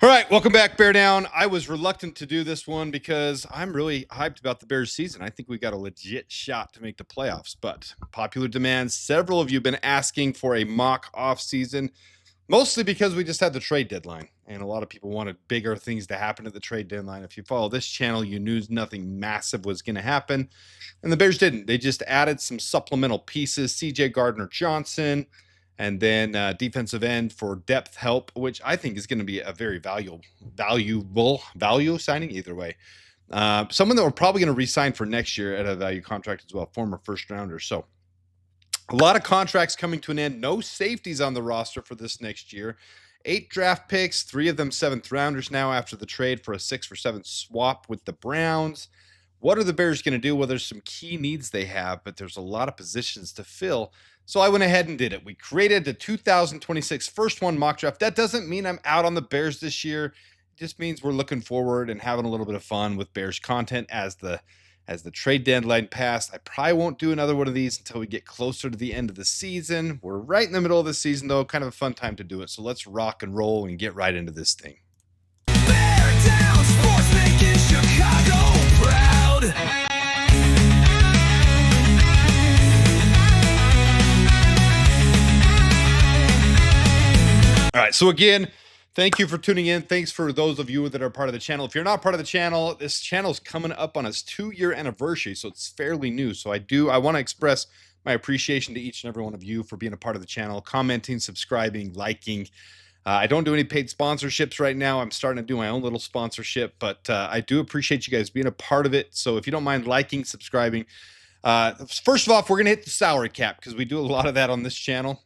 All right, welcome back, Bear Down. I was reluctant to do this one because I'm really hyped about the Bears season. I think we got a legit shot to make the playoffs, but popular demand. Several of you have been asking for a mock off season, mostly because we just had the trade deadline, and a lot of people wanted bigger things to happen at the trade deadline. If you follow this channel, you knew nothing massive was going to happen, and the Bears didn't. They just added some supplemental pieces: C.J. Gardner-Johnson, and then defensive end for depth help, which I think is going to be a very valuable signing either way. Someone that we're probably going to re-sign for next year at a value contract as well, former first rounder. So a lot of contracts coming to an end. No safeties on the roster for this next year. 8 draft picks, 3 of them 7th rounders now after the trade for a 6-for-7 swap with the Browns. What are the Bears going to do? Well, there's some key needs they have, but there's a lot of positions to fill. So I went ahead and did it. We created the 2026 first one mock draft. That doesn't mean I'm out on the Bears this year. It just means we're looking forward and having a little bit of fun with Bears content as the trade deadline passed. I probably won't do another one of these until we get closer to the end of the season. We're right in the middle of the season, though. Kind of a fun time to do it. So let's rock and roll and get right into this thing. Bear down, sports making Chicago proud. All right, so again, thank you for tuning in. Thanks for those of you that are part of the channel. If you're not part of the channel, this channel is coming up on its 2-year anniversary, so it's fairly new. So I want to express my appreciation to each and every one of you for being a part of the channel, commenting, subscribing, liking. I don't do any paid sponsorships right now. I'm starting to do my own little sponsorship, but I do appreciate you guys being a part of it. So if you don't mind liking, subscribing. First of all, we're going to hit the salary cap because we do a lot of that on this channel.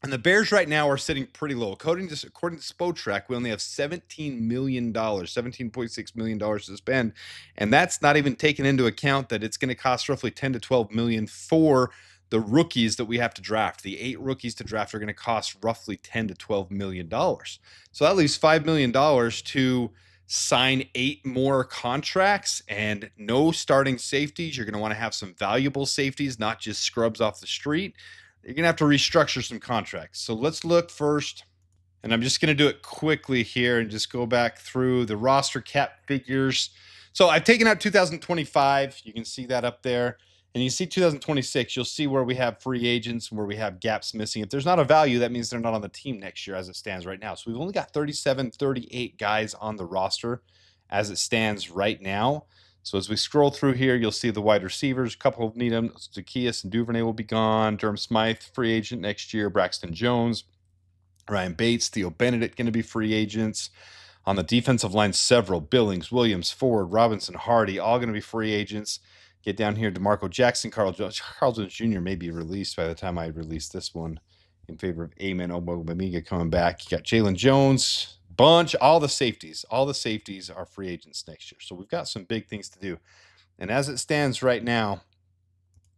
And the Bears right now are sitting pretty low. According to Spotrac, we only have $17 million, $17.6 million to spend. And that's not even taking into account that it's going to cost roughly $10 to $12 million for the rookies that we have to draft. The 8 rookies to draft are going to cost roughly $10 to $12 million. So that leaves $5 million to sign 8 more contracts and no starting safeties. You're going to want to have some valuable safeties, not just scrubs off the street. You're going to have to restructure some contracts. So let's look first, and I'm just going to do it quickly here and just go back through the roster cap figures. So I've taken out 2025. You can see that up there. And you see 2026, you'll see where we have free agents and where we have gaps missing. If there's not a value, that means they're not on the team next year as it stands right now. So we've only got 37, 38 guys on the roster as it stands right now. So as we scroll through here, you'll see the wide receivers. A couple of Needham, Zacchaeus and Duvernay will be gone. Durham Smythe, free agent next year. Braxton Jones, Ryan Bates, Theo Benedict going to be free agents. On the defensive line, several. Billings, Williams, Ford, Robinson, Hardy, all going to be free agents. Get down here, DeMarco Jackson, Carl Jones Jr. may be released by the time I release this one in favor of Amen Obamiga coming back. You got Jalen Jones. All the safeties are free agents next year. So we've got some big things to do. And as it stands right now,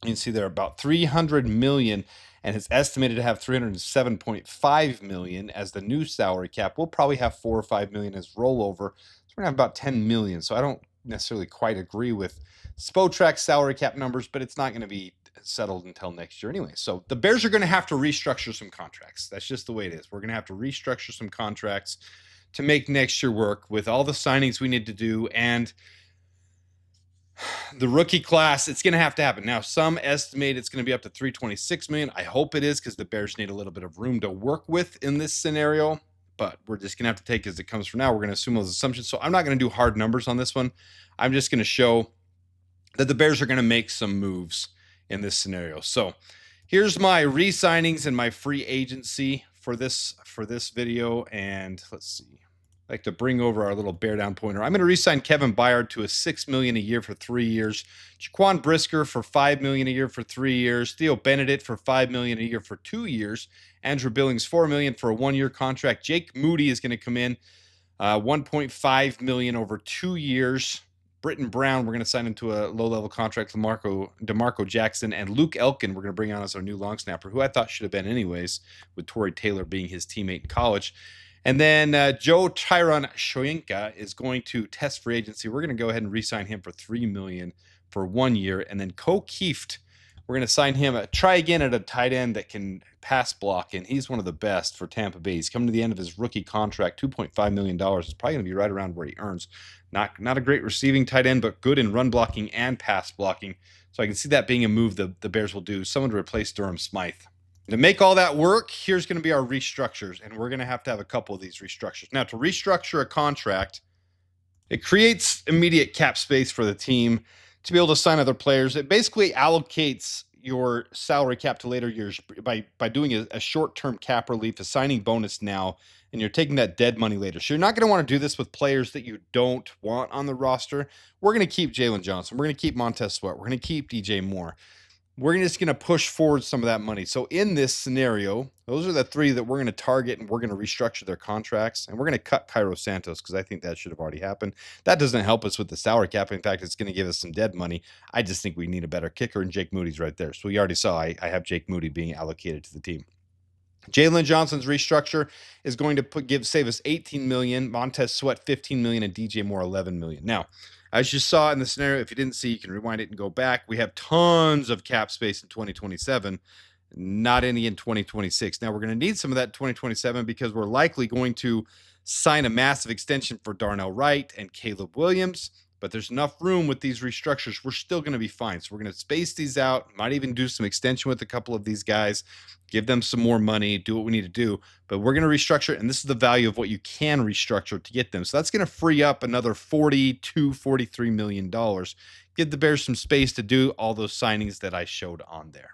you can see there are about $300 million, and it's estimated to have $307.5 million as the new salary cap. We'll probably have $4 or $5 million as rollover. So we're going to have about $10 million. So I don't necessarily quite agree with Spotrac's salary cap numbers, but it's not going to be settled until next year anyway. So the Bears are going to have to restructure some contracts. That's just the way it is. We're going to have to restructure some contracts to make next year work with all the signings we need to do, and the rookie class, it's going to have to happen. Now, some estimate it's going to be up to $326 million. I hope it is, because the Bears need a little bit of room to work with in this scenario, but we're just going to have to take as it comes for now. We're going to assume those assumptions. So I'm not going to do hard numbers on this one. I'm just going to show that the Bears are going to make some moves in this scenario. So here's my re-signings and my free agency for this video. And let's see. I like to bring over our little bear down pointer. I'm going to re-sign Kevin Byard to a $6 million a year for 3 years. Jaquan Brisker for $5 million a year for 3 years. Theo Benedict for $5 million a year for 2 years. Andrew Billings $4 million for a 1-year contract. Jake Moody is going to come in, $1.5 million over 2 years. Britton Brown, we're going to sign him to a low-level contract. DeMarco Jackson and Luke Elkin, we're going to bring on as our new long snapper, who I thought should have been anyways, with Torrey Taylor being his teammate in college. And then Joe Tyron Shoyinka is going to test free agency. We're going to go ahead and re-sign him for $3 million for 1 year. And then Ko Kieft, We're going to sign him. Try again at a tight end that can pass block, and he's one of the best for Tampa Bay. He's coming to the end of his rookie contract, $2.5 million. It's probably going to be right around where he earns. Not a great receiving tight end, but good in run blocking and pass blocking. So I can see that being a move the Bears will do. Someone to replace Durham Smythe. To make all that work, here's going to be our restructures, and we're going to have a couple of these restructures. Now, to restructure a contract, it creates immediate cap space for the team to be able to sign other players. It basically allocates your salary cap to later years by doing a short-term cap relief, a signing bonus now, and you're taking that dead money later. So you're not going to want to do this with players that you don't want on the roster. We're going to keep Jalen Johnson. We're going to keep Montez Sweat. We're going to keep DJ Moore. We're just going to push forward some of that money. So in this scenario, those are the three that we're going to target, and we're going to restructure their contracts, and we're going to cut Cairo Santos because I think that should have already happened. That doesn't help us with the salary cap. In fact, it's going to give us some dead money. I just think we need a better kicker, and Jake Moody's right there. So we already saw I have Jake Moody being allocated to the team. Jalen Johnson's restructure is going to save us $18 million, Montez Sweat $15 million, and DJ Moore $11 million. Now, as you saw in the scenario, if you didn't see, you can rewind it and go back. We have tons of cap space in 2027, not any in 2026. Now, we're going to need some of that in 2027 because we're likely going to sign a massive extension for Darnell Wright and Caleb Williams, but there's enough room with these restructures. We're still going to be fine. So we're going to space these out, might even do some extension with a couple of these guys, give them some more money, do what we need to do, but we're going to restructure it, and this is the value of what you can restructure to get them. So that's going to free up another $43 million. Give the Bears some space to do all those signings that I showed on there.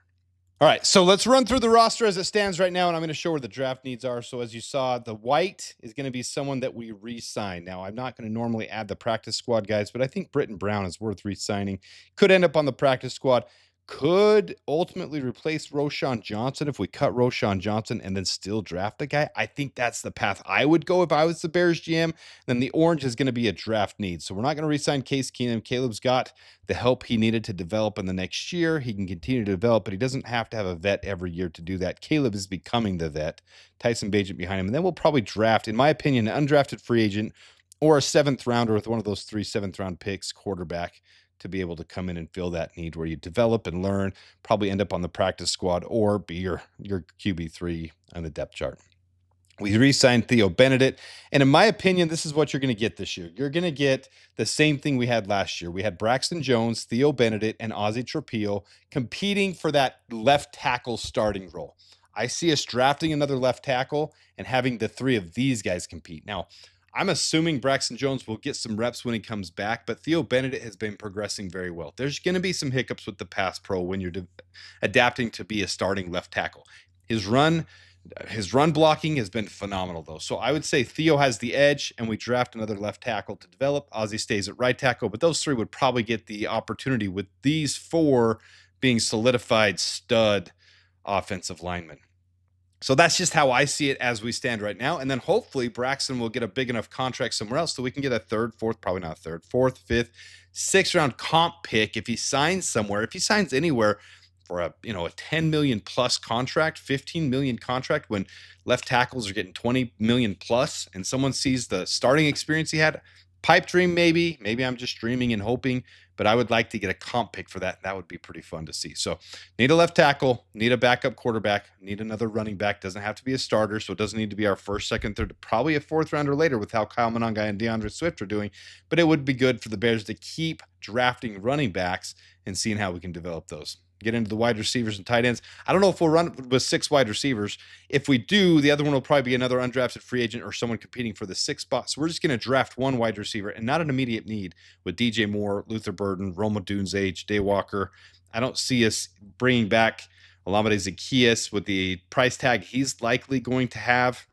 All right, so let's run through the roster as it stands right now, and I'm going to show where the draft needs are. So as you saw, the White is going to be someone that we re-sign. Now, I'm not going to normally add the practice squad guys, but I think Britton Brown is worth re-signing. Could end up on the practice squad. Could ultimately replace Roschon Johnson if we cut Roschon Johnson and then still draft a guy. I think that's the path I would go if I was the Bears GM. Then the orange is going to be a draft need. So we're not going to re-sign Case Keenum. Caleb's got the help he needed to develop in the next year. He can continue to develop, but he doesn't have to have a vet every year to do that. Caleb is becoming the vet. Tyson Bagent behind him. And then we'll probably draft, in my opinion, an undrafted free agent or a 7th rounder with one of those 3 7th-round picks, quarterback, to be able to come in and fill that need where you develop and learn, probably end up on the practice squad or be your QB3 on the depth chart. We re-signed Theo Benedict, and in my opinion, this is what you're going to get this year. You're going to get the same thing we had last year. We had Braxton Jones, Theo Benedict, and Ozzie Trapillo competing for that left tackle starting role. I see us drafting another left tackle and having the 3 of these guys compete. Now, I'm assuming Braxton Jones will get some reps when he comes back, but Theo Benedict has been progressing very well. There's going to be some hiccups with the pass pro when you're adapting to be a starting left tackle. His run blocking has been phenomenal, though. So I would say Theo has the edge, and we draft another left tackle to develop. Ozzie stays at right tackle, but those 3 would probably get the opportunity with these 4 being solidified stud offensive linemen. So that's just how I see it as we stand right now. And then hopefully Braxton will get a big enough contract somewhere else so we can get a 3rd, 4th, probably not a 3rd, 4th, 5th, 6th round comp pick if he signs somewhere. If he signs anywhere for a $10 million plus contract, $15 million contract, when left tackles are getting $20 million plus, and someone sees the starting experience he had, pipe dream maybe. Maybe I'm just dreaming and hoping, but I would like to get a comp pick for that. That would be pretty fun to see. So need a left tackle, need a backup quarterback, need another running back. Doesn't have to be a starter, so it doesn't need to be our 1st, 2nd, 3rd, probably a 4th rounder later with how Kyle Monangai and DeAndre Swift are doing. But it would be good for the Bears to keep drafting running backs and seeing how we can develop those. Get into the wide receivers and tight ends. I don't know if we'll run with 6 wide receivers. If we do, the other one will probably be another undrafted free agent or someone competing for the 6th spot. So we're just going to draft 1 wide receiver and not an immediate need with DJ Moore, Luther Burden, Roma Dunze, Day Walker. I don't see us bringing back Olamide Zaccheaus with the price tag he's likely going to have,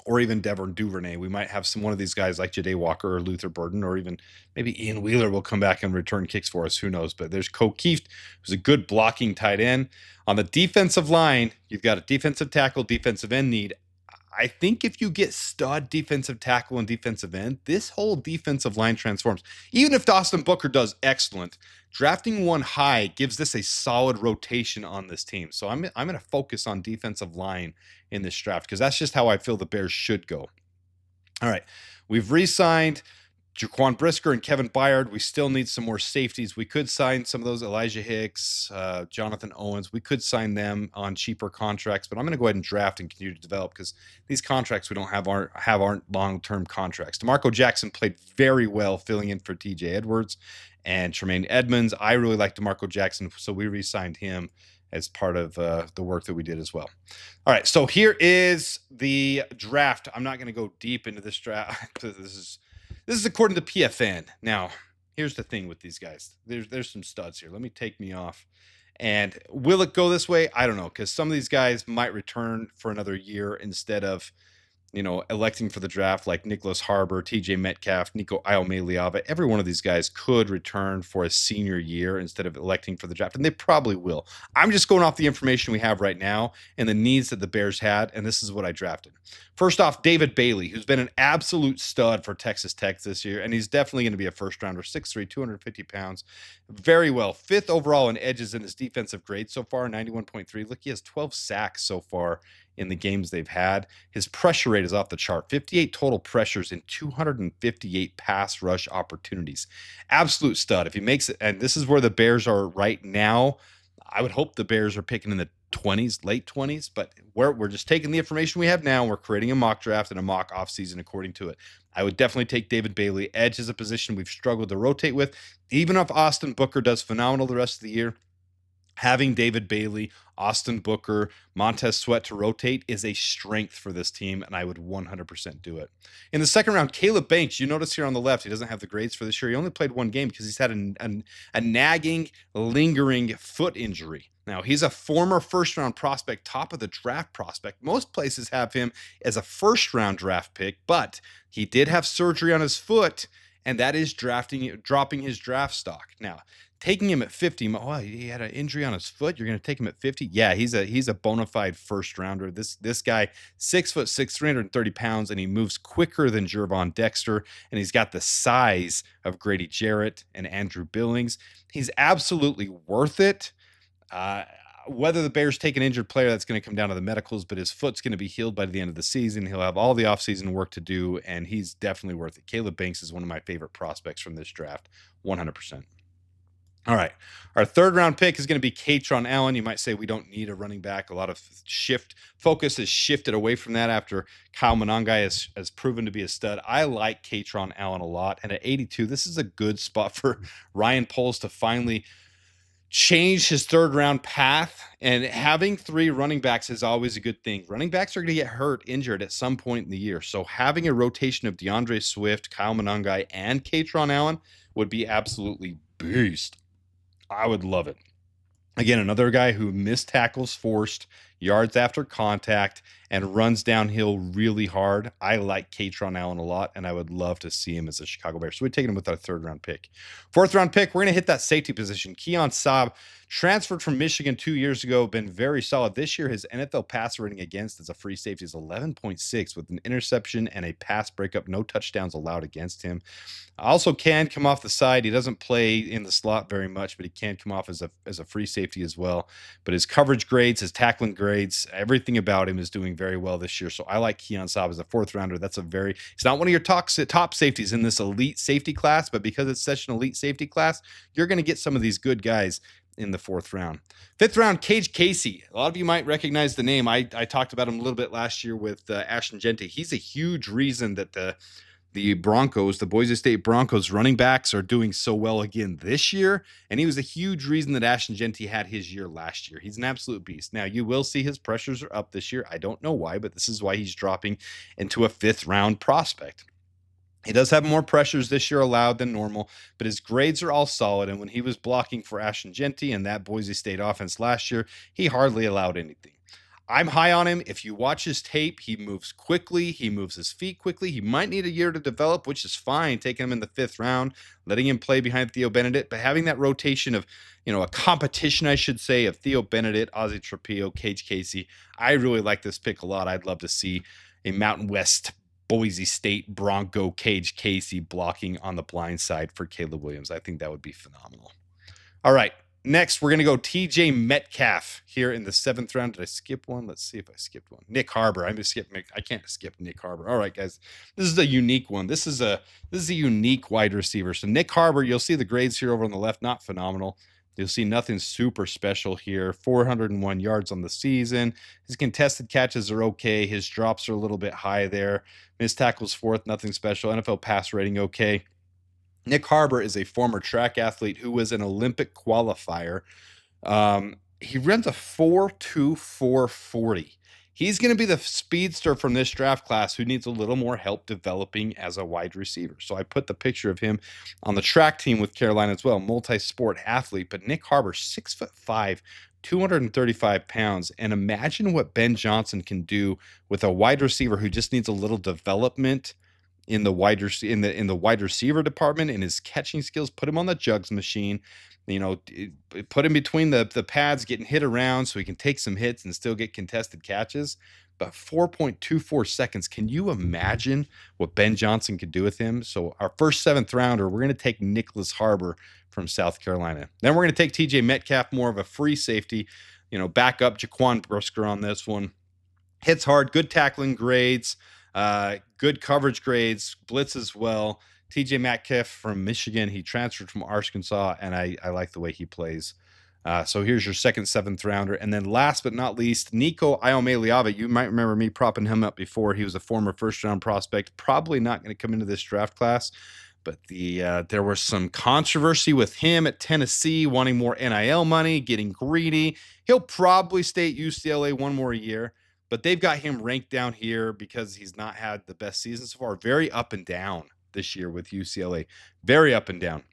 or even Devin Duvernay. We might have one of these guys like Ja'Day Walker or Luther Burden, or even maybe Ian Wheeler will come back and return kicks for us. Who knows? But there's Kokeeft, who's a good blocking tight end. On the defensive line, you've got a defensive tackle, defensive end need. I think if you get stud defensive tackle and defensive end, this whole defensive line transforms. Even if Dawson Booker does excellent, drafting 1 high gives this a solid rotation on this team. So I'm going to focus on defensive line in this draft because that's just how I feel the Bears should go. All right, we've re-signed Jaquan Brisker and Kevin Byard. We still need some more safeties. We could sign some of those Elijah Hicks, Jonathan Owens. We could sign them on cheaper contracts, but I'm going to go ahead and draft and continue to develop because these contracts we don't have aren't long-term contracts. DeMarco Jackson played very well filling in for TJ Edwards and Tremaine Edmonds. I really like DeMarco Jackson, so we re-signed him as part of the work that we did as well. All right, so here is the draft. I'm not going to go deep into this draft. This is according to PFN. Now, here's the thing with these guys. There's some studs here. Let me take me off. And will it go this way? I don't know, because some of these guys might return for another year instead of, electing for the draft, like Nicholas Harbor, TJ Metcalf, Nico Iomaleava. Every one of these guys could return for a senior year instead of electing for the draft, and they probably will. I'm just going off the information we have right now and the needs that the Bears had, and this is what I drafted. First off, David Bailey, who's been an absolute stud for Texas Tech this year, and he's definitely going to be a first-rounder, 6'3", 250 pounds. Very well. 5th overall in edges in his defensive grade so far, 91.3. Look, he has 12 sacks so far in the games they've had. His pressure rate is off the chart. 58 total pressures in 258 pass rush opportunities. Absolute stud. If he makes it, and this is where the Bears are right now, I would hope the Bears are picking in the 20s, late 20s, but we're just taking the information we have now. We're creating a mock draft and a mock offseason according to it. I would definitely take David Bailey. Edge is a position we've struggled to rotate with. Even if Austin Booker does phenomenal the rest of the year, having David Bailey, Austin Booker, Montez Sweat to rotate is a strength for this team, and I would 100% do it. In the second round, Caleb Banks, you notice here on the left, he doesn't have the grades for this year. He only played one game because he's had a nagging, lingering foot injury. Now, he's a former first-round prospect, top of the draft prospect. Most places have him as a first-round draft pick, but he did have surgery on his foot, and that is dropping his draft stock. Now, taking him at 50, oh, he had an injury on his foot. You're going to take him at 50? Yeah, he's a bona fide first rounder. This guy, 6'6", 330 pounds, and he moves quicker than Gervon Dexter, and he's got the size of Grady Jarrett and Andrew Billings. He's absolutely worth it. Whether the Bears take an injured player, that's going to come down to the medicals, but his foot's going to be healed by the end of the season. He'll have all the offseason work to do, and he's definitely worth it. Caleb Banks is one of my favorite prospects from this draft, 100%. All right. Our third round pick is going to be Katron Allen. You might say we don't need a running back. A lot of focus has shifted away from that after Kyle Monangai has proven to be a stud. I like Katron Allen a lot. And at 82, this is a good spot for Ryan Poles to finally change his third round path. And having 3 running backs is always a good thing. Running backs are going to get injured at some point in the year. So having a rotation of DeAndre Swift, Kyle Monangai, and Katron Allen would be absolutely beast. I would love it. Again, another guy who missed tackles forced, yards after contact, and runs downhill really hard. I like Katron Allen a lot, and I would love to see him as a Chicago Bear. So we're taking him with our third round pick. Fourth round pick, we're going to hit that safety position. Keon Saab transferred from Michigan 2 years ago, been very solid. This year, his NFL pass rating against as a free safety is 11.6 with an interception and a pass breakup. No touchdowns allowed against him. Also can come off the side. He doesn't play in the slot very much, but he can come off as a free safety as well. But his coverage grades, his tackling grades, everything about him is doing very well this year. So I like Keon Saab as a fourth rounder. He's not one of your top safeties in this elite safety class, but because it's such an elite safety class, you're going to get some of these good guys in the fourth round. Fifth round, Cage Casey. A lot of you might recognize the name. I talked about him a little bit last year with Ashton Jeanty. He's a huge reason that the Broncos, the Boise State Broncos running backs are doing so well again this year. And he was a huge reason that Ashton Jeanty had his year last year. He's an absolute beast. Now, you will see his pressures are up this year. I don't know why, but this is why he's dropping into a 5th round prospect. He does have more pressures this year allowed than normal, but his grades are all solid. And when he was blocking for Ashton Jeanty and that Boise State offense last year, he hardly allowed anything. I'm high on him. If you watch his tape, he moves quickly. He moves his feet quickly. He might need a year to develop, which is fine. Taking him in the 5th round, letting him play behind Theo Benedict, but having that rotation of, a competition, I should say, of Theo Benedict, Ozzie Trapillo, Cage Casey. I really like this pick a lot. I'd love to see a Mountain West Boise State Bronco Cage Casey blocking on the blind side for Caleb Williams. I think that would be phenomenal. All right. Next, we're going to go TJ Metcalf here in the 7th round. Did I skip one? Let's see if I skipped one. Nick Harbor. I'm going to skip Nick. I can't skip Nick Harbor. All right, guys. This is a unique one. This is a unique wide receiver. So Nick Harbor, you'll see the grades here over on the left, not phenomenal. You'll see nothing super special here. 401 yards on the season. His contested catches are okay. His drops are a little bit high there. Missed tackles 4th, nothing special. NFL pass rating okay. Nick Harbor is a former track athlete who was an Olympic qualifier. He runs a 4.24 40. He's going to be the speedster from this draft class who needs a little more help developing as a wide receiver. So I put the picture of him on the track team with Carolina as well, multi-sport athlete. But Nick Harbor, 6'5", 235 pounds. And imagine what Ben Johnson can do with a wide receiver who just needs a little development in the wide receiver department, in his catching skills. Put him on the jugs machine, put him between the pads, getting hit around so he can take some hits and still get contested catches. But 4.24 seconds, can you imagine what Ben Johnson could do with him? So our first 7th rounder, we're going to take Nicholas Harbor from South Carolina. Then we're going to take TJ Metcalf, more of a free safety, back up Jaquan Brisker on this one. Hits hard, good tackling grades, good coverage grades, blitz as well. TJ Metcalf from Michigan. He transferred from Arkansas, and I like the way he plays. So here's your second 7th rounder. And then last but not least, Nico Iomaleava. You might remember me propping him up before. He was a former first-round prospect. Probably not going to come into this draft class. But there was some controversy with him at Tennessee, wanting more NIL money, getting greedy. He'll probably stay at UCLA one more year. But they've got him ranked down here because he's not had the best season so far. Very up and down this year with UCLA. Very up and down.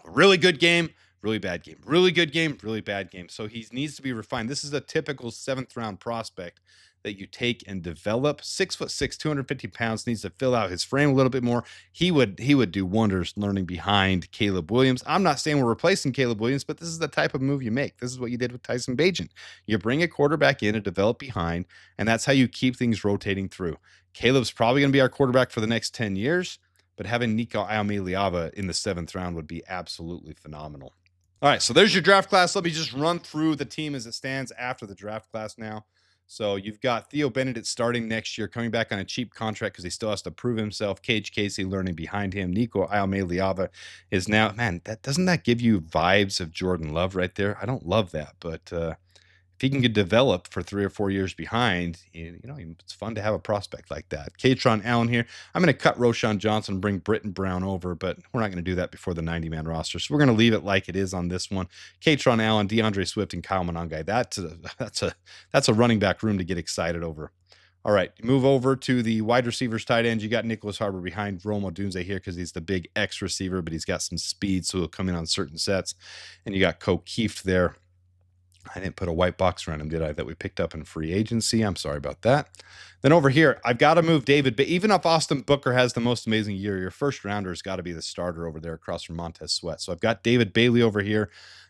Really good game, really bad game. Really good game, really bad game. So he needs to be refined. This is a typical 7th round prospect that you take and develop. 6'6", 250 pounds, needs to fill out his frame a little bit more. He would do wonders learning behind Caleb Williams. I'm not saying we're replacing Caleb Williams, but this is the type of move you make. This is what you did with Tyson Bagent. You bring a quarterback in and develop behind, and that's how you keep things rotating through. Caleb's probably going to be our quarterback for the next 10 years, but having Nico Iomaleava in the 7th round would be absolutely phenomenal. All right, so there's your draft class. Let me just run through the team as it stands after the draft class now. So you've got Theo Benedict starting next year, coming back on a cheap contract because he still has to prove himself. Cage Casey learning behind him. Nico Iomaleava is now, man, doesn't that give you vibes of Jordan Love right there? I don't love that, but if he can get developed for 3 or 4 years behind, it's fun to have a prospect like that. Katron Allen here. I'm going to cut Roshan Johnson, bring Britton Brown over, but we're not going to do that before the 90-man roster. So we're going to leave it like it is on this one. Katron Allen, DeAndre Swift, and Kyle Monangai. That's a running back room to get excited over. All right, move over to the wide receivers, tight ends. You got Nicholas Harbor behind Rome Odunze here because he's the big X receiver, but he's got some speed, so he'll come in on certain sets. And you got Kieft there. I didn't put a white box around him, did I? That we picked up in free agency. I'm sorry about that. Then over here, I've got to move David. But even if Austin Booker has the most amazing year, your first rounder has got to be the starter over there across from Montez Sweat. So I've got David Bailey over here.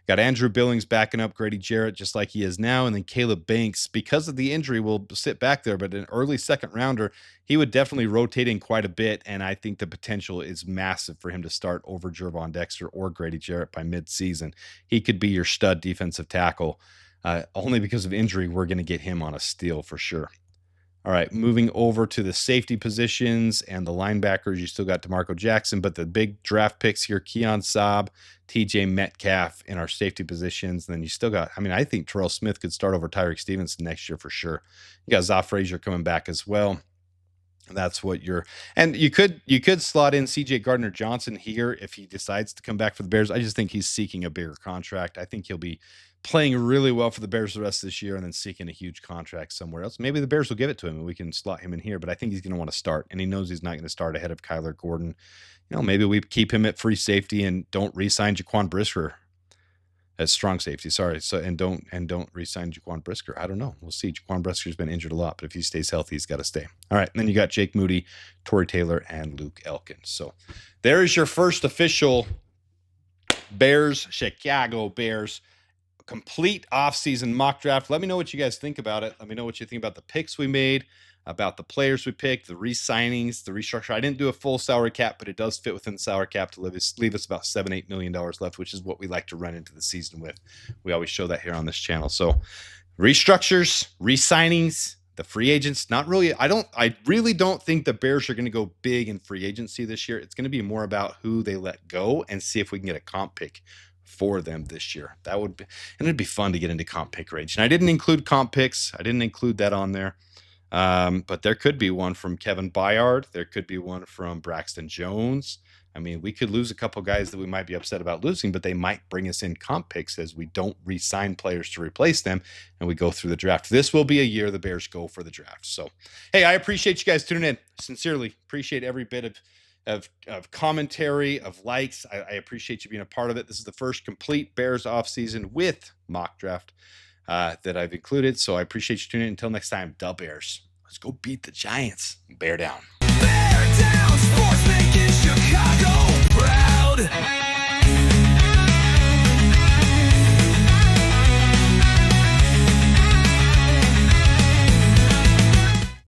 Got Andrew Billings backing up Grady Jarrett just like he is now. And then Caleb Banks, because of the injury, will sit back there. But an early 2nd rounder, he would definitely rotate in quite a bit. And I think the potential is massive for him to start over Jervon Dexter or Grady Jarrett by midseason. He could be your stud defensive tackle. Only because of injury, we're going to get him on a steal for sure. All right, moving over to the safety positions and the linebackers, you still got DeMarco Jackson, but the big draft picks here, Keon Saab, TJ Metcalf in our safety positions. And then you still got, I think Terrell Smith could start over Tyreek Stevenson next year for sure. You got Zoff Frazier coming back as well. That's what and you could slot in CJ Gardner-Johnson here if he decides to come back for the Bears. I just think he's seeking a bigger contract. I think he'll be playing really well for the Bears the rest of this year and then seeking a huge contract somewhere else. Maybe the Bears will give it to him and we can slot him in here, but I think he's going to want to start, and he knows he's not going to start ahead of Kyler Gordon. Maybe we keep him at free safety and don't re-sign Jaquan Brisker as strong safety. Sorry. So, and don't re-sign Jaquan Brisker. I don't know. We'll see. Jaquan Brisker's been injured a lot, but if he stays healthy, he's got to stay. All right. And then you got Jake Moody, Torrey Taylor, and Luke Elkins. So there is your first official Chicago Bears complete offseason mock draft. Let me know what you guys think about it. Let me know what you think about the picks we made. about the players we picked, the re-signings, the restructure. I didn't do a full salary cap, but it does fit within the salary cap to leave us about $7-8 million left, which is what we like to run into the season with. We always show that here on this channel. So restructures, re-signings, the free agents, not really. I really don't think the Bears are going to go big in free agency this year. It's going to be more about who they let go and see if we can get a comp pick for them this year. That would be, and it'd be fun to get into comp pick range. And I didn't include comp picks. I didn't include that on there. But there could be one from Kevin Byard. There could be one from Braxton Jones. I mean, we could lose a couple guys that we might be upset about losing, but they might bring us in comp picks as we don't re-sign players to replace them and we go through the draft. This will be a year the Bears go for the draft. So, hey, I appreciate you guys tuning in. Sincerely appreciate every bit of commentary, of likes. I appreciate you being a part of it. This is the first complete Bears offseason with mock draft that I've included. So I appreciate you tuning in. Until next time, da Bears. Let's go beat the Giants. Bear down. Bear down, sports making